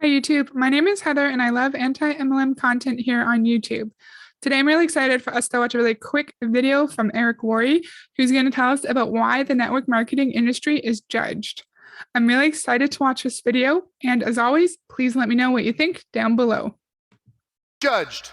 Hi, YouTube. My name is Heather, and I love anti-MLM content here on YouTube. Today, I'm really excited for us to watch a really quick video from Eric Worre, who's going to tell us about why the network marketing industry is judged. I'm really excited to watch this video, and as always, please let me know what you think down below. Judged.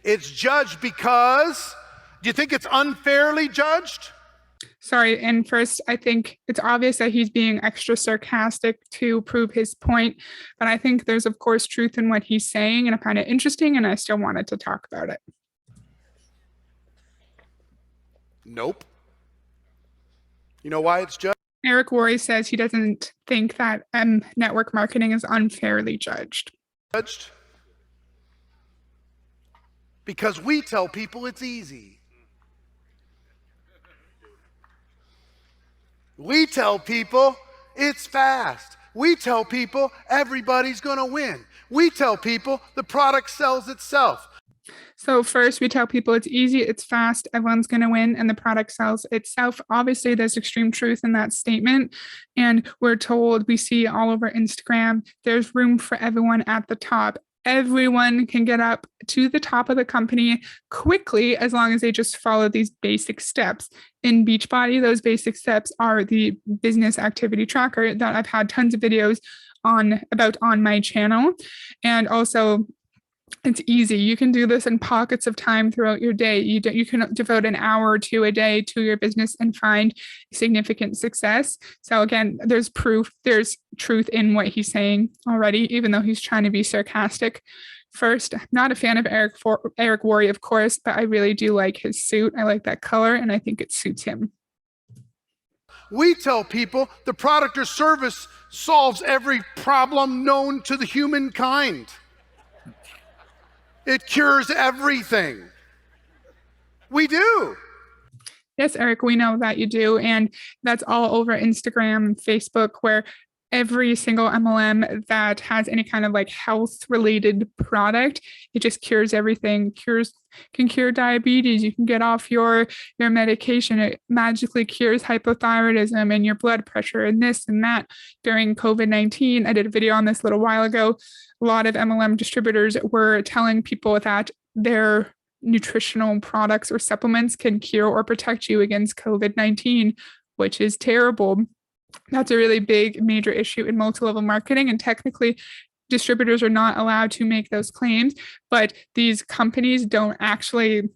It's judged because, do you think it's unfairly judged? Sorry, and first, I think it's obvious that he's being extra sarcastic to prove his point, but I think there's, of course, truth in what he's saying, and I find it interesting, and I still wanted to talk about it. Nope. You know why it's judged? Eric Worre says he doesn't think that network marketing is unfairly judged. Because we tell people it's easy. We tell people it's fast. We tell people everybody's going to win. We tell people the product sells itself. So first, we tell people it's easy, it's fast, everyone's going to win, and the product sells itself. Obviously, there's extreme truth in that statement. And we're told, we see all over Instagram, there's room for everyone at the top. Everyone can get up to the top of the company quickly as long as they just follow these basic steps. In Beachbody, those basic steps are the business activity tracker that I've had tons of videos on my channel. And also, it's easy. You can do this in pockets of time throughout your day. You can devote an hour or two a day to your business and find significant success. So again, there's truth in what he's saying already, even though he's trying to be sarcastic. First, I'm not a fan of Eric Worre, of course, but I really do like his suit. I like that color, and I think it suits him. We tell people the product or service solves every problem known to the humankind. It cures everything. We do. Yes, Eric, we know that you do. And that's all over Instagram and Facebook, where every single MLM that has any kind of like health related product, it just cures everything. Can cure diabetes. You can get off your medication. It magically cures hypothyroidism and your blood pressure and this and that. During COVID-19, I did a video on this a little while ago. A lot of MLM distributors were telling people that their nutritional products or supplements can cure or protect you against COVID-19, which is terrible. That's a really big, major issue in multi-level marketing. And technically, distributors are not allowed to make those claims, but these companies don't actually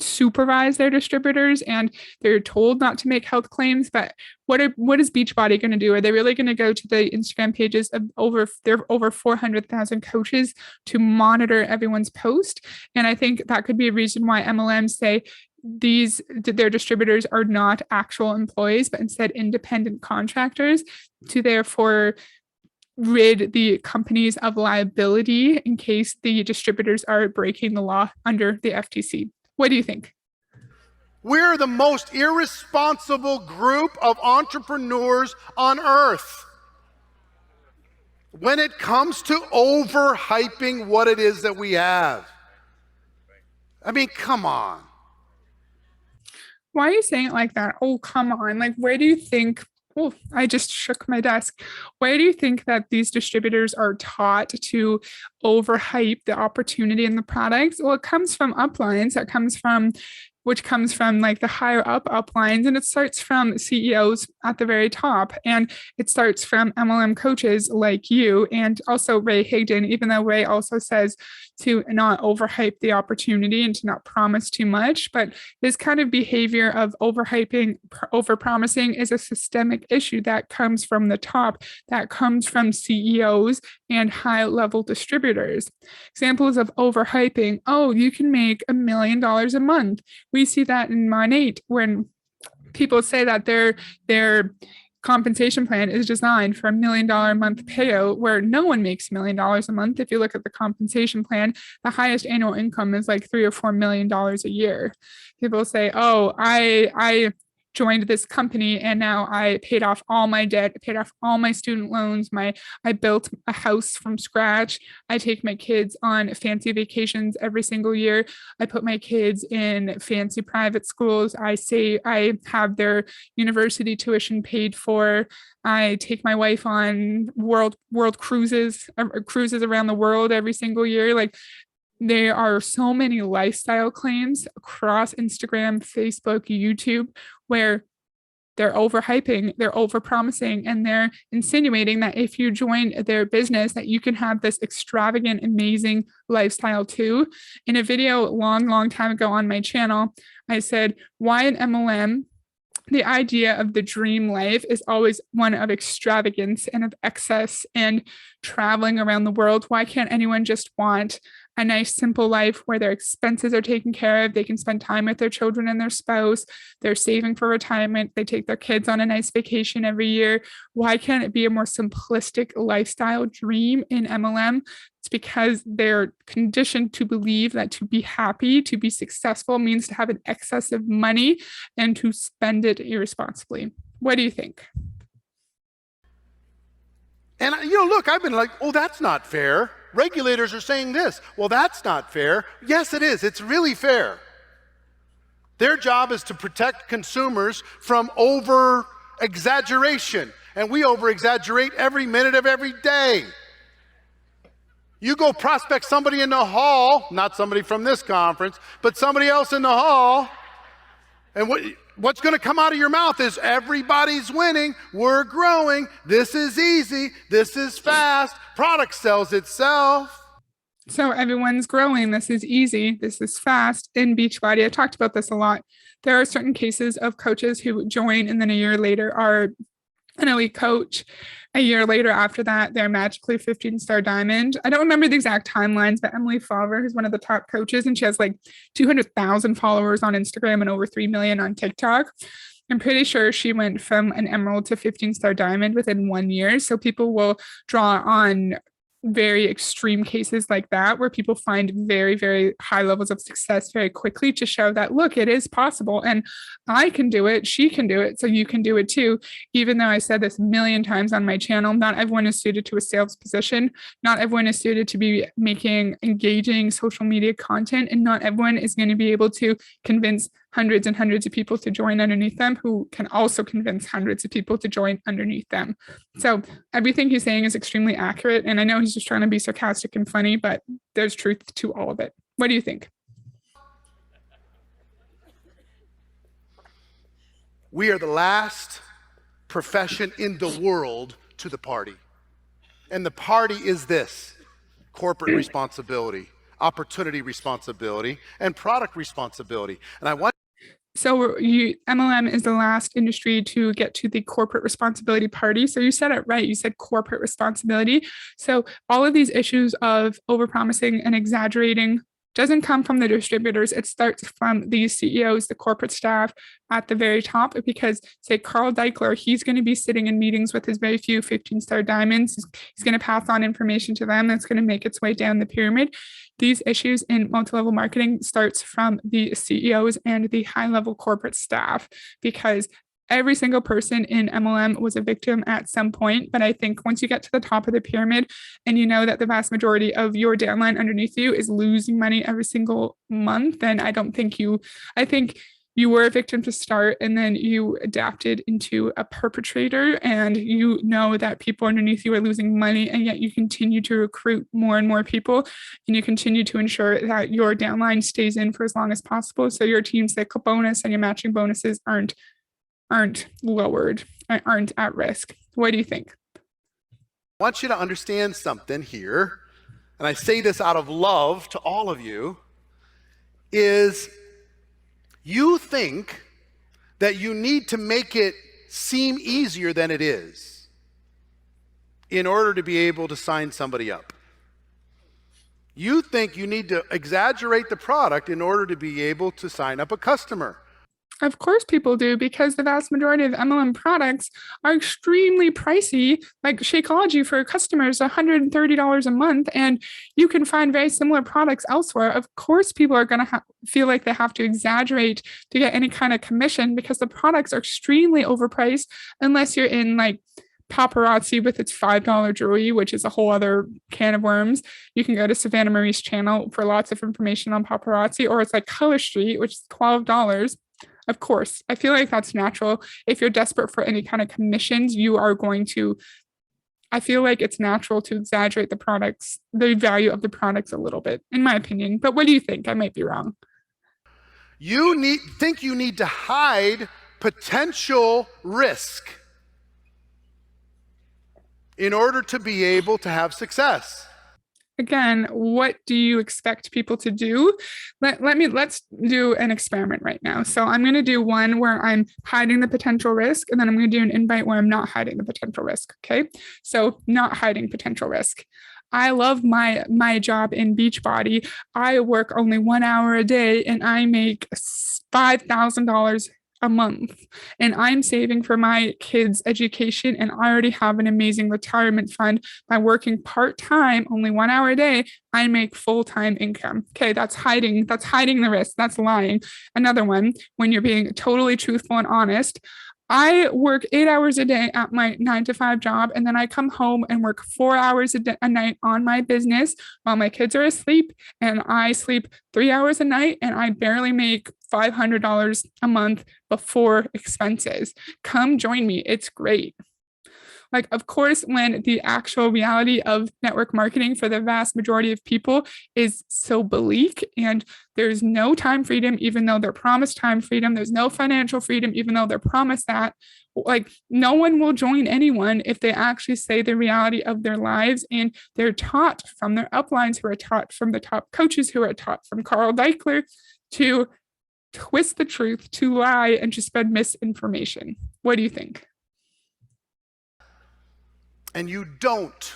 supervise their distributors, and they're told not to make health claims. But what is Beachbody going to do? Are they really going to go to the Instagram pages of over 400,000 coaches to monitor everyone's post? And I think that could be a reason why MLMs say their distributors are not actual employees, but instead independent contractors, to therefore rid the companies of liability in case the distributors are breaking the law under the FTC. What do you think? We're the most irresponsible group of entrepreneurs on earth when it comes to overhyping what it is that we have. I mean, come on. Why are you saying it like that? Oh, come on. Like, where do you think? Oh, I just shook my desk. Where do you think that these distributors are taught to overhype the opportunity in the products? Well, it comes from uplines. Which comes from like the higher up uplines, and it starts from CEOs at the very top, and it starts from MLM coaches like you, and also Ray Higdon, even though Ray also says to not overhype the opportunity and to not promise too much. But this kind of behavior of overhyping, overpromising is a systemic issue that comes from the top, that comes from CEOs and high level distributors. Examples of overhyping: oh, you can make $1 million a month. We see that in Monate when people say that their compensation plan is designed for $1 million a month payout, where no one makes $1 million a month. If you look at the compensation plan, the highest annual income is like $3 or $4 million a year. People say, oh, I joined this company and now I paid off all my debt, paid off all my student loans, I built a house from scratch. I take my kids on fancy vacations every single year. I put my kids in fancy private schools. I say I have their university tuition paid for. I take my wife on world cruises, cruises around the world every single year. Like, there are so many lifestyle claims across Instagram, Facebook, YouTube, where they're overhyping, they're overpromising, and they're insinuating that if you join their business, that you can have this extravagant, amazing lifestyle too. In a video long time ago on my channel, I said, why an MLM? The idea of the dream life is always one of extravagance and of excess and traveling around the world. Why can't anyone just want a nice, simple life where their expenses are taken care of? They can spend time with their children and their spouse. They're saving for retirement. They take their kids on a nice vacation every year. Why can't it be a more simplistic lifestyle dream in MLM? It's because they're conditioned to believe that to be happy, to be successful means to have an excess of money and to spend it irresponsibly. What do you think? And look, I've been like, oh, that's not fair. Regulators are saying this. Well, that's not fair. Yes, it is. It's really fair. Their job is to protect consumers from over exaggeration. And we over exaggerate every minute of every day. You go prospect somebody in the hall, not somebody from this conference, but somebody else in the hall, and what's going to come out of your mouth is everybody's winning, we're growing, this is easy, this is fast, product sells itself. So everyone's growing, this is easy, this is fast. In Beachbody, I talked about this a lot. There are certain cases of coaches who join and then a year later are an elite coach. A year later after that, they're magically 15-star diamond. I don't remember the exact timelines, but Emily Fowler, who's one of the top coaches, and she has like 200,000 followers on Instagram and over 3 million on TikTok. I'm pretty sure she went from an emerald to 15-star diamond within 1 year. So people will draw on very extreme cases like that, where people find very, very high levels of success very quickly to show that, look, it is possible. And I can do it. She can do it. So you can do it too. Even though I said this a million times on my channel, not everyone is suited to a sales position. Not everyone is suited to be making engaging social media content. And not everyone is going to be able to convince hundreds and hundreds of people to join underneath them, who can also convince hundreds of people to join underneath them. So everything he's saying is extremely accurate. And I know he's just trying to be sarcastic and funny, but there's truth to all of it. What do you think? We are the last profession in the world to the party. And the party is this: corporate responsibility, opportunity responsibility, and product responsibility. And I want So MLM is the last industry to get to the corporate responsibility party. So you said it right. You said corporate responsibility. So all of these issues of overpromising and exaggerating doesn't come from the distributors. It starts from the CEOs, the corporate staff at the very top, because say Carl Deichler, he's going to be sitting in meetings with his very few 15-star diamonds. He's going to pass on information to them that's going to make its way down the pyramid. These issues in multi-level marketing starts from the CEOs and the high-level corporate staff, because every single person in MLM was a victim at some point. But I think once you get to the top of the pyramid and you know that the vast majority of your downline underneath you is losing money every single month, then I think you were a victim to start, and then you adapted into a perpetrator, and you know that people underneath you are losing money, and yet you continue to recruit more and more people, and you continue to ensure that your downline stays in for as long as possible. So your team cycle bonus and your matching bonuses aren't lowered, aren't at risk. What do you think? I want you to understand something here, and I say this out of love to all of you, is you think that you need to make it seem easier than it is in order to be able to sign somebody up. You think you need to exaggerate the product in order to be able to sign up a customer. Of course, people do, because the vast majority of MLM products are extremely pricey. Like Shakeology for customers, $130 a month, and you can find very similar products elsewhere. Of course, people are going to feel like they have to exaggerate to get any kind of commission because the products are extremely overpriced, unless you're in like paparazzi with its $5 jewelry, which is a whole other can of worms. You can go to Savannah Marie's channel for lots of information on paparazzi, or it's like Color Street, which is $12. Of course, I feel like that's natural. If you're desperate for any kind of commissions, you are going to, I feel like it's natural to exaggerate the products, the value of the products a little bit, in my opinion. But what do you think? I might be wrong. You need to hide potential risk in order to be able to have success. Again, what do you expect people to do? Let's do an experiment right now. So I'm going to do one where I'm hiding the potential risk, and then I'm going to do an invite where I'm not hiding the potential risk. Okay. So not hiding potential risk. I love my job in Beachbody. I work only 1 hour a day and I make $5,000 a month, and I'm saving for my kids' education, and I already have an amazing retirement fund. By working part-time, only 1 hour a day, I make full-time income. Okay, that's hiding the risk. That's lying. Another one, when you're being totally truthful and honest. I work 8 hours a day at my 9 to 5 job, and then I come home and work 4 hours a night on my business while my kids are asleep, and I sleep 3 hours a night, and I barely make $500 a month before expenses. Come join me. It's great. Like, of course, when the actual reality of network marketing for the vast majority of people is so bleak and there's no time freedom, even though they're promised time freedom, there's no financial freedom, even though they're promised that, like, no one will join anyone if they actually say the reality of their lives, and they're taught from their uplines, who are taught from the top coaches, who are taught from Carl Deichler, to twist the truth, to lie, and to spread misinformation. What do you think? And you don't.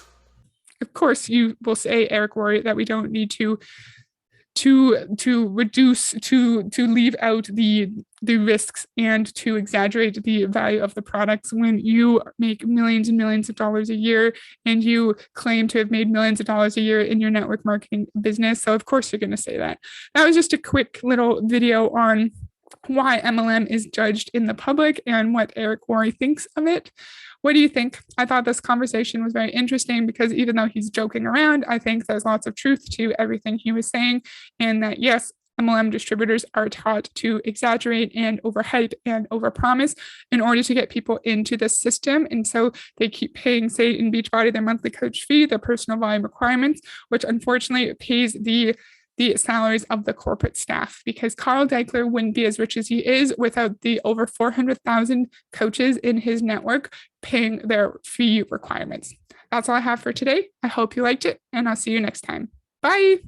Of course, you will say, Eric Worre, that we don't need to reduce, to leave out the risks and to exaggerate the value of the products. When you make millions and millions of dollars a year and you claim to have made millions of dollars a year in your network marketing business, so of course you're going to say that. That was just a quick little video on why MLM is judged in the public and what Eric Worre thinks of it. What do you think? I thought this conversation was very interesting because even though he's joking around, I think there's lots of truth to everything he was saying, and that yes, MLM distributors are taught to exaggerate and overhype and overpromise in order to get people into the system. And so they keep paying, say, in Beachbody, their monthly coach fee, their personal volume requirements, which unfortunately pays the salaries of the corporate staff, because Carl Deichler wouldn't be as rich as he is without the over 400,000 coaches in his network paying their fee requirements. That's all I have for today. I hope you liked it, and I'll see you next time. Bye.